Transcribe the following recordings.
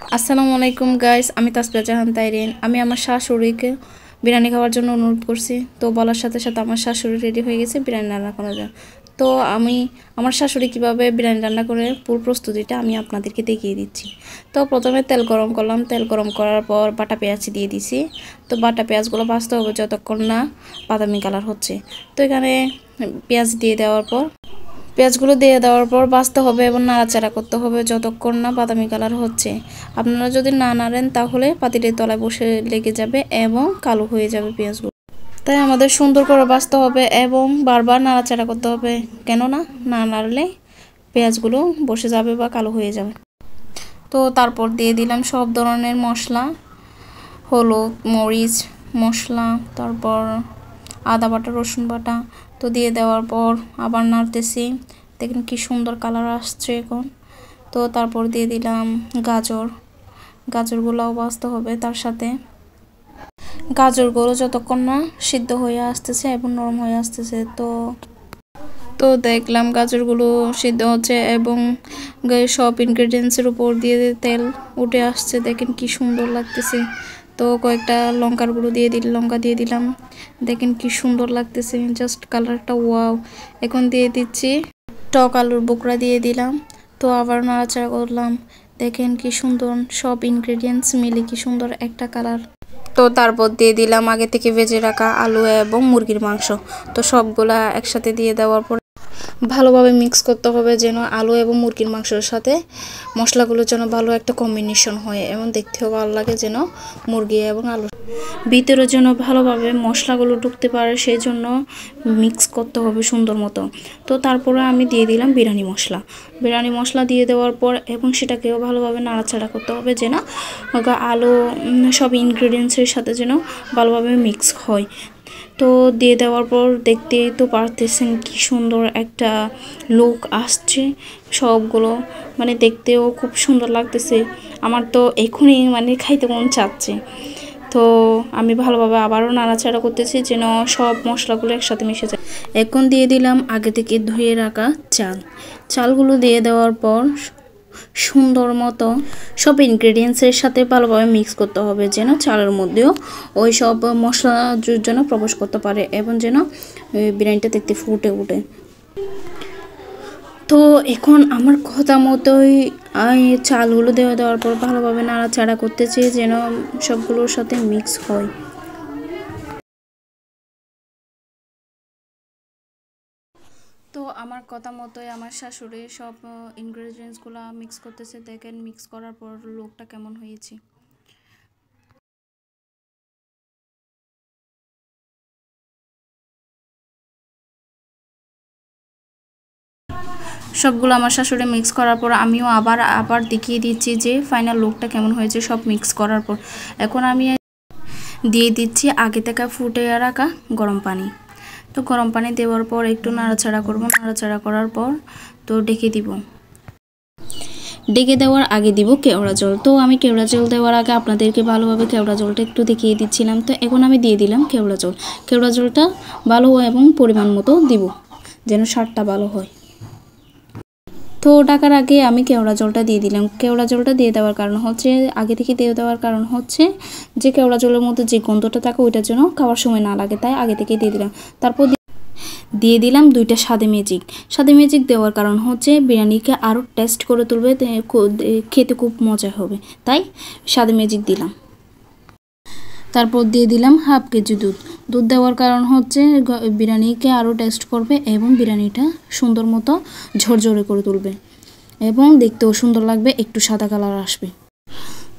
আসসালামু আলাইকুম গাইস, আমি তাসবিয়া জাহান তাইরিন। আমি আমার শাশুড়িকে বিরিয়ানি খাওয়ার জন্য অনুরোধ করছি। তো বলার সাথে সাথে আমার শাশুড়ি রেডি হয়ে গেছে বিরিয়ানি রান্না করার জন্য। তো আমি আমার শাশুড়ি কিভাবে বিরিয়ানি রান্না করে পুরো প্রস্তুতিটা আমি আপনাদেরকে দেখিয়ে দিচ্ছি। তো প্রথমে তেল গরম করলাম, তেল গরম করার পর বাটা পেঁয়াজ দিয়ে দিছি। তো বাটা পেঁয়াজগুলো ভাজতে হবে যতক্ষণ না বাদামি কালার হচ্ছে। তো এখানে পেঁয়াজ দিয়ে দেওয়ার পর পেঁয়াজগুলো দিয়ে দেওয়ার পর ভাজতে হবে এবং নাড়াচাড়া করতে হবে যতক্ষণ না বাদামি কালার হচ্ছে। আপনারা যদি না নাড়েন তাহলে পাতিলের তলায় বসে লেগে যাবে এবং কালো হয়ে যাবে পেঁয়াজগুলো। তাই আমাদের সুন্দর করে ভাজতে হবে এবং বারবার নাড়াচাড়া করতে হবে, কেননা না নাড়লে পেঁয়াজগুলো বসে যাবে বা কালো হয়ে যাবে। তো তারপর দিয়ে দিলাম সব ধরনের মশলা, হলুদ, মরিচ মশলা, তারপর আদা বাটা, রসুন বাটা। তো দিয়ে দেওয়ার পর আবার নাড়তেছি, দেখেন কি সুন্দর কালার আসছে এখন। তো তারপর দিয়ে দিলাম গাজরগুলোও ভাজতে হবে তার সাথে। গাজরগুলো যতক্ষণ না সিদ্ধ হয়ে আসতেছে এবং নরম হয়ে আসতেছে, তো দেখলাম গাজরগুলো সিদ্ধ হচ্ছে এবং সব ইনগ্রেডিয়েন্টসের উপর দিয়ে তেল উঠে আসছে, দেখেন কি সুন্দর লাগতেছে। তো কয়েকটা লঙ্কার গুঁড়ো লঙ্কা দিয়ে দিলাম, দেখেন কি সুন্দর লাগতেছে, জাস্ট কালারটা ওয়াও। এখন দিয়ে দিচ্ছি টক আলুর বোকরা দিয়ে দিলাম। তো আবার নাড়াচাড়া করলাম, দেখেন কি সুন্দর সব ইনগ্রেডিয়েন্টস মিলে কি সুন্দর একটা কালার। তো তারপর দিয়ে দিলাম আগে থেকে ভেজে রাখা আলু এবং মুরগির মাংস। তো সবগুলা একসাথে দিয়ে দেওয়ার পর ভালোভাবে মিক্স করতে হবে, যেন আলু এবং মুরগির মাংসের সাথে মশলাগুলোর যেন ভালো একটা কম্বিনেশন হয় এবং দেখতেও ভালো লাগে, যেন মুরগি এবং আলু ভিতরে যেন ভালোভাবে মশলাগুলো ঢুকতে পারে, সেই জন্য মিক্স করতে হবে সুন্দর মতো। তো তারপরে আমি দিয়ে দিলাম বিরিয়ানি মশলা দিয়ে দেওয়ার পর এবং সেটাকেও ভালোভাবে নাড়াচাড়া করতে হবে, যেন আলু সব ইনগ্রেডিয়েন্টসের সাথে যেন ভালোভাবে মিক্স হয়। তো দিয়ে দেওয়ার পর দেখতেই তো পারতেছেন কি সুন্দর একটা লুক আসছে, সবগুলো মানে দেখতেও খুব সুন্দর লাগতেছে। আমার তো এখনই মানে খাইতে মন চাচ্ছে। তো আমি ভালোভাবে আবারও নাড়াচাড়া করতেছি যেন সব মশলাগুলো একসাথে মিশে যায়। এখন দিয়ে দিলাম আগে থেকে ধুয়ে রাখা চালগুলো দিয়ে দেওয়ার পর সুন্দর মতো সব ইনগ্রেডিয়েন্টসের সাথে ভালোভাবে মিক্স করতে হবে, যেন চালের মধ্যেও ওই সব মশলা যেন প্রবেশ করতে পারে এবং যেন বিরিয়ানিটা দেখতে ফুটে ওঠে। তো এখন আমার কথা মতোই চালগুলো দেওয়ার পর ভালোভাবে নাড়াচাড়া করতেছি যেন সবগুলোর সাথে মিক্স হয়। তো আমার কথা মতোই আমার শাশুড়ি সব ইনগ্রেডিয়েন্টসগুলো মিক্স করতেছে, দেখেন মিক্স করার পর লুকটা কেমন হয়েছে। সবগুলো আমার শাশুড়ি মিক্স করার পর আমিও আবার দেখিয়ে দিচ্ছি যে ফাইনাল লুকটা কেমন হয়েছে সব মিক্স করার পর। এখন আমি দিয়ে দিচ্ছি আগে থেকে ফুটে রাখা গরম পানি। তো গরম পানি দেওয়ার পর একটু নাড়াচাড়া করব, নাড়াচাড়া করার পর তো ডেকে দেওয়ার আগে দিব কেওড়া জল। তো আমি কেওড়া জল দেওয়ার আগে আপনাদেরকে ভালোভাবে কেওড়া জলটা একটু দেখিয়ে দিচ্ছিলাম। তো এখন আমি দিয়ে দিলাম কেওড়া জলটা ভালো এবং পরিমাণ মতো দিব, যেন স্বাদটা ভালো হয়। তো ডাকার আগে আমি কেওড়া জলটা দিয়ে দিলাম। কেওড়া জলটা দিয়ে দেওয়ার কারণ হচ্ছে আগে থেকে দিয়ে দেওয়ার কারণ হচ্ছে যে কেওড়া জলের মধ্যে যে গন্ধটা থাকে ওইটার জন্য খাওয়ার সময় না লাগে, তাই আগে থেকে দিয়ে দিলাম। তারপর দিয়ে দিলাম 2টা স্বাদে ম্যাজিক দেওয়ার কারণ হচ্ছে বিরিয়ানিকে আরও টেস্ট করে তুলবে, খেতে খুব মজা হবে, তাই স্বাদে ম্যাজিক দিলাম। তারপর দিয়ে দিলাম হাফ কেজি দুধ দেওয়ার কারণ হচ্ছে বিরিয়ানিকে আরও টেস্ট করবে এবং বিরিয়ানিটা সুন্দর মতো ঝরঝরে করে তুলবে এবং দেখতেও সুন্দর লাগবে, একটু সাদা কালার আসবে।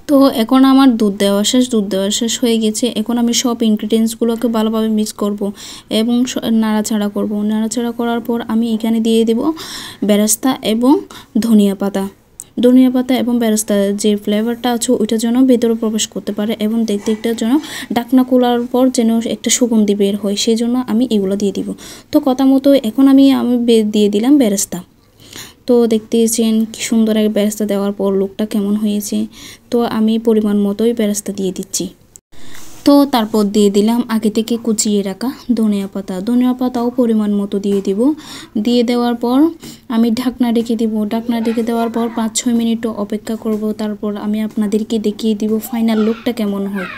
তো এখন আমার দুধ দেওয়া শেষ হয়ে গেছে। এখন আমি সব ইনগ্রিডিয়েন্টসগুলোকে ভালোভাবে মিক্স করব এবং নাড়াচাড়া করার পর আমি এখানে দিয়ে দেব বেরেস্তা এবং ধনিয়া পাতা এবং বেরেস্তা যে ফ্লেভারটা আছে ওইটা যেন ভেতরে প্রবেশ করতে পারে এবং দেখতে একটা যেন ঢাকনা খোলার পর যেন একটা সুগন্ধি বের হয়, সেই জন্য আমি এগুলো দিয়ে দিব। তো কথা মতো এখন আমি দিয়ে দিলাম বেরেস্তা। তো দেখতেছেন কি সুন্দর এক বেরেস্তা দেওয়ার পর লুকটা কেমন হয়েছে। তো আমি পরিমাণ মতোই বেরেস্তা দিয়ে দিচ্ছি। তো তারপর দিয়ে দিলাম আগে থেকে কুচিয়ে রাখা ধনিয়া পাতাও পরিমাণ মতো দিয়ে দিব। দিয়ে দেওয়ার পর আমি ঢাকনা রেখে দিব। ঢাকনা রেখে দেওয়ার পর 5-6 মিনিট অপেক্ষা করব। তারপর আমি আপনাদেরকে দেখিয়ে দিব ফাইনাল লুকটা কেমন হয়।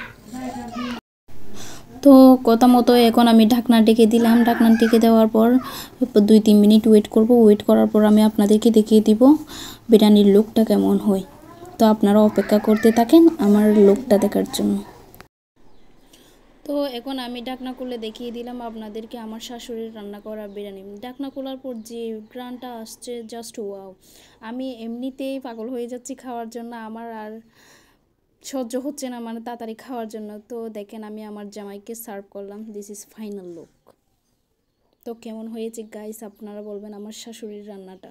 তো কথা মতো এখন আমি ঢাকনা ঢেকে দিলাম। ঢাকনা ঢেকে দেওয়ার পর 2-3 মিনিট ওয়েট করব। ওয়েট করার পর আমি আপনাদেরকে দেখিয়ে দিব বিরিয়ানির লুকটা কেমন হয়। তো আপনারা অপেক্ষা করতে থাকেন আমার লুকটা দেখার জন্য। তো এখন আমি ঢাকনা খুলে দেখিয়ে দিলাম আপনাদেরকে আমার শাশুড়ির রান্না করা বিরিয়ানি। ঢাকনা খোলার পর যে ঘ্রাণটা আসছে জাস্ট ওয়াও। আমি এমনিতেই পাগল হয়ে যাচ্ছি খাওয়ার জন্য, আমার আর সহ্য হচ্ছে না মানে তাড়াতাড়ি খাওয়ার জন্য। তো দেখেন আমি আমার জামাইকে সার্ভ করলাম। This is final look. তো কেমন হয়েছে গাইস আপনারা বলবেন আমার শাশুড়ির রান্নাটা।